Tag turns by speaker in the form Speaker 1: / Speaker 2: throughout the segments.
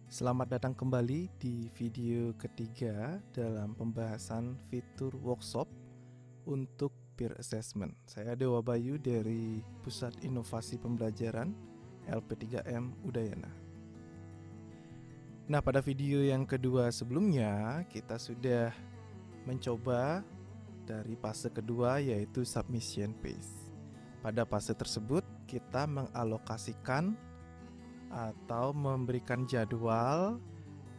Speaker 1: Selamat datang kembali di video ketiga dalam pembahasan fitur workshop untuk peer assessment. Saya Dewa Bayu dari Pusat Inovasi Pembelajaran LP3M Udayana. Nah, pada video yang kedua sebelumnya kita sudah mencoba dari fase kedua, yaitu submission phase. Pada fase tersebut kita mengalokasikan atau memberikan jadwal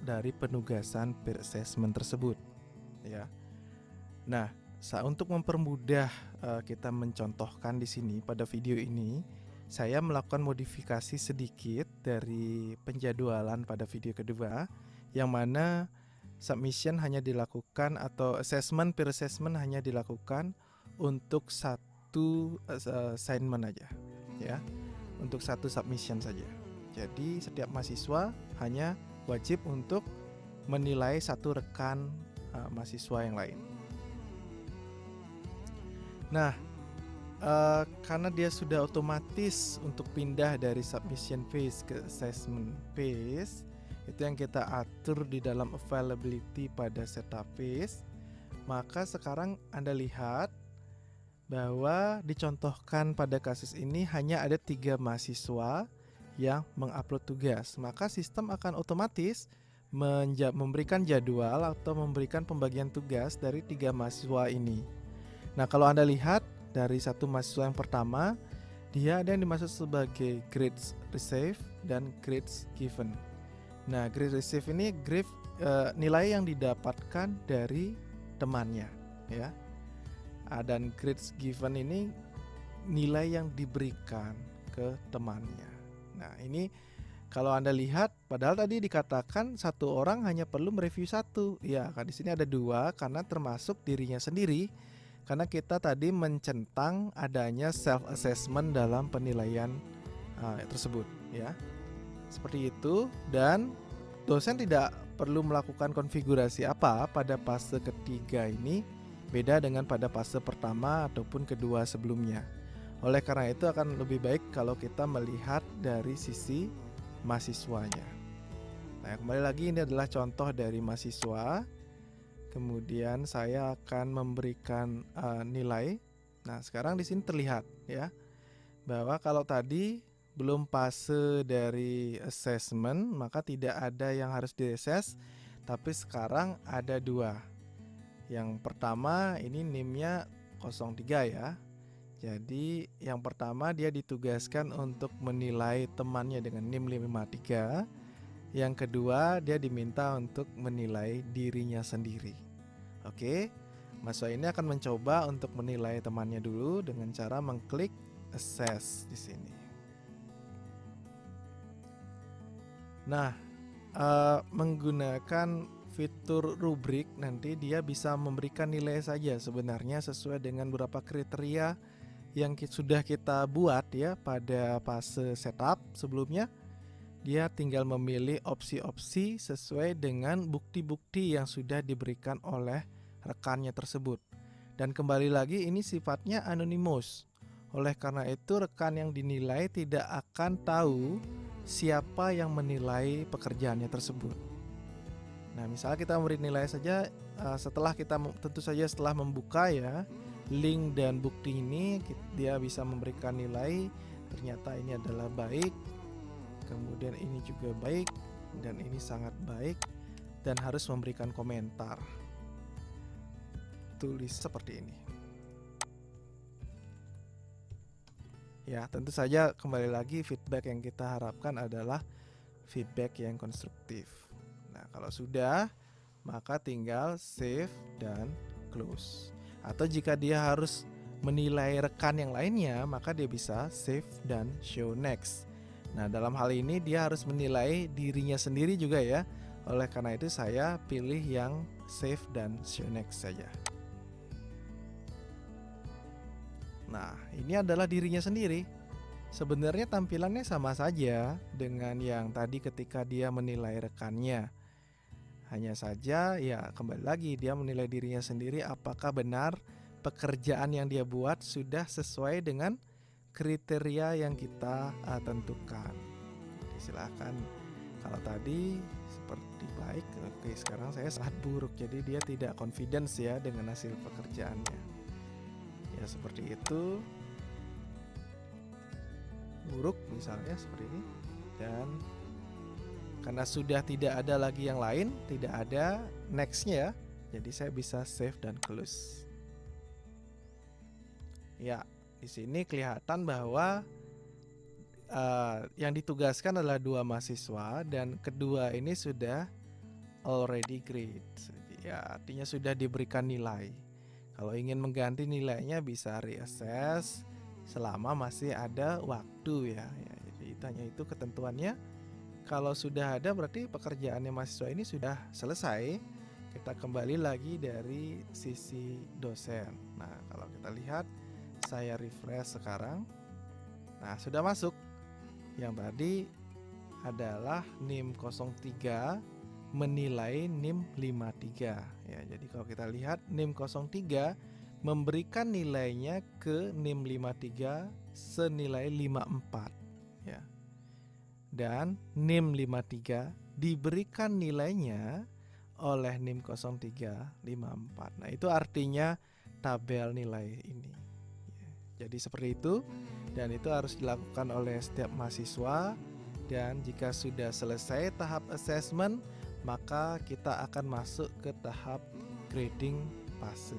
Speaker 1: dari penugasan peer assessment tersebut, ya. Nah, untuk mempermudah kita mencontohkan di sini pada video ini, saya melakukan modifikasi sedikit dari penjadwalan pada video kedua, yang mana submission hanya dilakukan atau peer assessment hanya dilakukan untuk satu assignment aja, ya, untuk satu submission saja. Jadi setiap mahasiswa hanya wajib untuk menilai satu rekan mahasiswa yang lain. Nah, karena dia sudah otomatis untuk pindah dari submission phase ke assessment phase, itu yang kita atur di dalam availability pada setup phase, maka sekarang Anda lihat bahwa dicontohkan pada kasus ini hanya ada 3 mahasiswa yang mengupload tugas, maka sistem akan otomatis memberikan jadwal atau memberikan pembagian tugas dari 3 mahasiswa ini. Nah, kalau Anda lihat dari satu mahasiswa yang pertama, dia ada yang dimaksud sebagai grades received dan grades given. Nah, grades received ini nilai yang didapatkan dari temannya, ya. Dan grades given ini nilai yang diberikan ke temannya. Nah, ini kalau Anda lihat, padahal tadi dikatakan satu orang hanya perlu mereview satu. Ya, kan di sini ada 2 karena termasuk dirinya sendiri. Karena kita tadi mencentang adanya self assessment dalam penilaian tersebut, ya. Seperti itu, dan dosen tidak perlu melakukan konfigurasi apa pada fase ketiga ini, beda dengan pada fase pertama ataupun kedua sebelumnya. Oleh karena itu akan lebih baik kalau kita melihat dari sisi mahasiswanya. Nah, kembali lagi ini adalah contoh dari mahasiswa. Kemudian saya akan memberikan nilai. Nah, sekarang di sini terlihat, ya, bahwa kalau tadi belum fase dari assessment, maka tidak ada yang harus di-assess, tapi sekarang ada 2. Yang pertama ini NIM-nya 03, ya. Jadi yang pertama dia ditugaskan untuk menilai temannya dengan NIM 553. Yang kedua dia diminta untuk menilai dirinya sendiri. Oke, mahasiswa ini akan mencoba untuk menilai temannya dulu dengan cara mengklik assess di sini. Nah, menggunakan fitur rubrik nanti dia bisa memberikan nilai saja sebenarnya sesuai dengan beberapa kriteria yang sudah kita buat, ya, pada fase setup sebelumnya. Dia tinggal memilih opsi-opsi sesuai dengan bukti-bukti yang sudah diberikan oleh rekannya tersebut. Dan kembali lagi ini sifatnya anonymous. Oleh karena itu rekan yang dinilai tidak akan tahu siapa yang menilai pekerjaannya tersebut. Nah, misalnya kita memberi nilai saja setelah kita tentu saja setelah membuka, ya, link dan bukti ini, dia bisa memberikan nilai. Ternyata ini adalah baik, kemudian ini juga baik, dan ini sangat baik, dan harus memberikan komentar. Tulis seperti ini. Ya, tentu saja kembali lagi feedback yang kita harapkan adalah feedback yang konstruktif. Nah, kalau sudah, maka tinggal save dan close. Atau jika dia harus menilai rekan yang lainnya, maka dia bisa save dan show next. Nah, dalam hal ini dia harus menilai dirinya sendiri juga, ya. Oleh karena itu saya pilih yang save dan show next saja. Nah, ini adalah dirinya sendiri. Sebenarnya tampilannya sama saja dengan yang tadi ketika dia menilai rekannya. Hanya saja, ya, kembali lagi dia menilai dirinya sendiri apakah benar pekerjaan yang dia buat sudah sesuai dengan kriteria yang kita tentukan. Silakan, kalau tadi seperti baik. Oke, sekarang saya sangat buruk, jadi dia tidak confidence ya dengan hasil pekerjaannya. Ya seperti itu. Buruk misalnya seperti ini. Dan karena sudah tidak ada lagi yang lain, tidak ada nextnya, jadi saya bisa save dan close. Ya, di sini kelihatan bahwa yang ditugaskan adalah 2 mahasiswa dan kedua ini sudah already grade. Ya, artinya sudah diberikan nilai. Kalau ingin mengganti nilainya bisa reassess selama masih ada waktu ya. Jadi tanya itu ketentuannya. Kalau sudah ada berarti pekerjaannya mahasiswa ini sudah selesai. Kita kembali lagi dari sisi dosen. Nah, kalau kita lihat, saya refresh sekarang. Nah, sudah masuk. Yang tadi adalah NIM 03 menilai NIM 53 ya. Jadi kalau kita lihat NIM 03 memberikan nilainya ke NIM 53 senilai 54 ya. Dan NIM 53 diberikan nilainya oleh NIM 03 54. Nah, itu artinya tabel nilai ini. Jadi seperti itu, dan itu harus dilakukan oleh setiap mahasiswa. Dan jika sudah selesai tahap assessment, maka kita akan masuk ke tahap grading fase.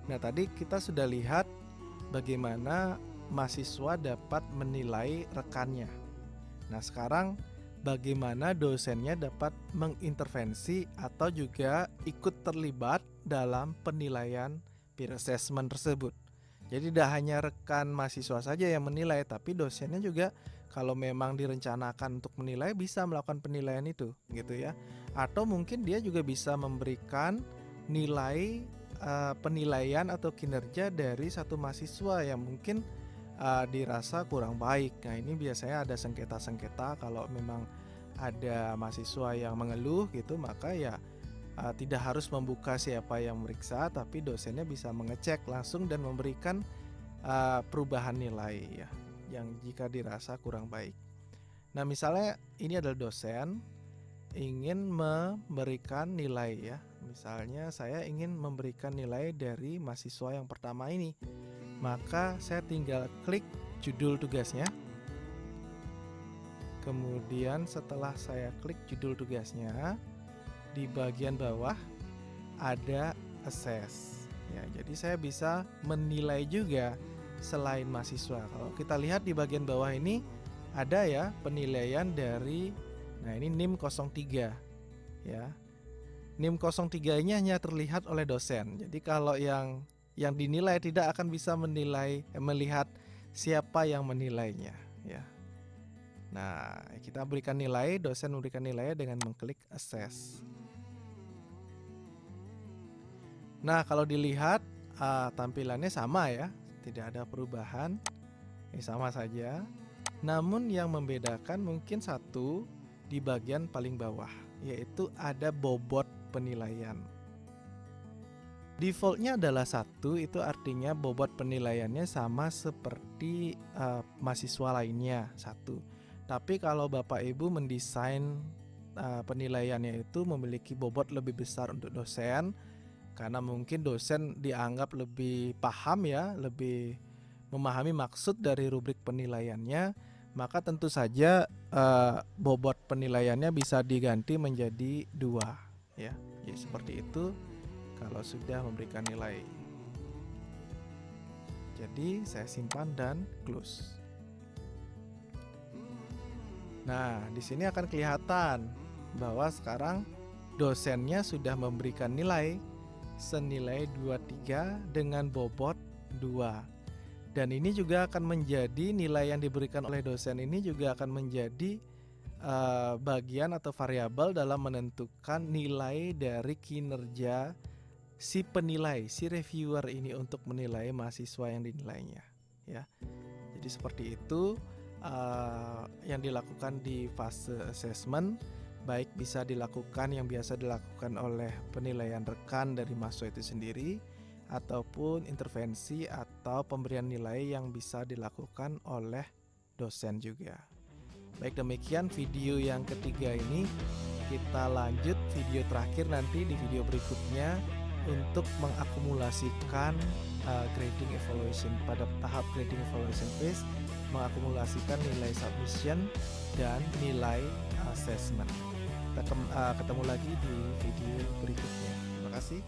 Speaker 1: Nah, tadi kita sudah lihat bagaimana mahasiswa dapat menilai rekannya. Nah, sekarang bagaimana dosennya dapat mengintervensi atau juga ikut terlibat dalam penilaian peer assessment tersebut. Jadi tidak hanya rekan mahasiswa saja yang menilai, tapi dosennya juga kalau memang direncanakan untuk menilai bisa melakukan penilaian itu, gitu ya. Atau mungkin dia juga bisa memberikan nilai penilaian atau kinerja dari satu mahasiswa yang mungkin dirasa kurang baik. Nah, ini biasanya ada sengketa-sengketa. Kalau memang ada mahasiswa yang mengeluh gitu, maka ya tidak harus membuka siapa yang meriksa, tapi dosennya bisa mengecek langsung dan memberikan perubahan nilai ya, yang jika dirasa kurang baik. Nah, misalnya ini adalah dosen ingin memberikan nilai ya. Misalnya saya ingin memberikan nilai dari mahasiswa yang pertama ini. Maka saya tinggal klik judul tugasnya. Kemudian setelah saya klik judul tugasnya, di bagian bawah ada assess. Ya, jadi saya bisa menilai juga selain mahasiswa. Kalau kita lihat di bagian bawah ini ada ya penilaian dari, nah ini NIM 03 ya. NIM 03 ini hanya terlihat oleh dosen. Jadi kalau yang dinilai tidak akan bisa melihat siapa yang menilainya ya. Nah, kita berikan nilai, dosen memberikan nilai dengan mengklik assess. Nah, kalau dilihat tampilannya sama ya, tidak ada perubahan, sama saja. Namun yang membedakan mungkin satu di bagian paling bawah, yaitu ada bobot penilaian. Defaultnya adalah 1, itu artinya bobot penilaiannya sama seperti mahasiswa lainnya 1. Tapi kalau Bapak Ibu mendesain penilaiannya itu memiliki bobot lebih besar untuk dosen, karena mungkin dosen dianggap lebih paham ya, lebih memahami maksud dari rubrik penilaiannya, maka tentu saja bobot penilaiannya bisa diganti menjadi 2 ya. Jadi seperti itu kalau sudah memberikan nilai. Jadi saya simpan dan close. Nah, di sini akan kelihatan bahwa sekarang dosennya sudah memberikan nilai senilai 23 dengan bobot 2. Dan ini juga akan menjadi nilai yang diberikan oleh dosen ini juga akan menjadi bagian atau variabel dalam menentukan nilai dari kinerja si penilai, si reviewer ini untuk menilai mahasiswa yang dinilainya ya. Jadi seperti itu yang dilakukan di fase assessment, baik bisa dilakukan yang biasa dilakukan oleh penilaian rekan dari mahasiswa itu sendiri, ataupun intervensi atau pemberian nilai yang bisa dilakukan oleh dosen juga. Baik, demikian video yang ketiga ini. Kita lanjut video terakhir nanti di video berikutnya untuk mengakumulasikan grading evaluation. Pada tahap grading evaluation phase, mengakumulasikan nilai submission dan nilai assessment. Kita ketemu lagi di video berikutnya. Terima kasih.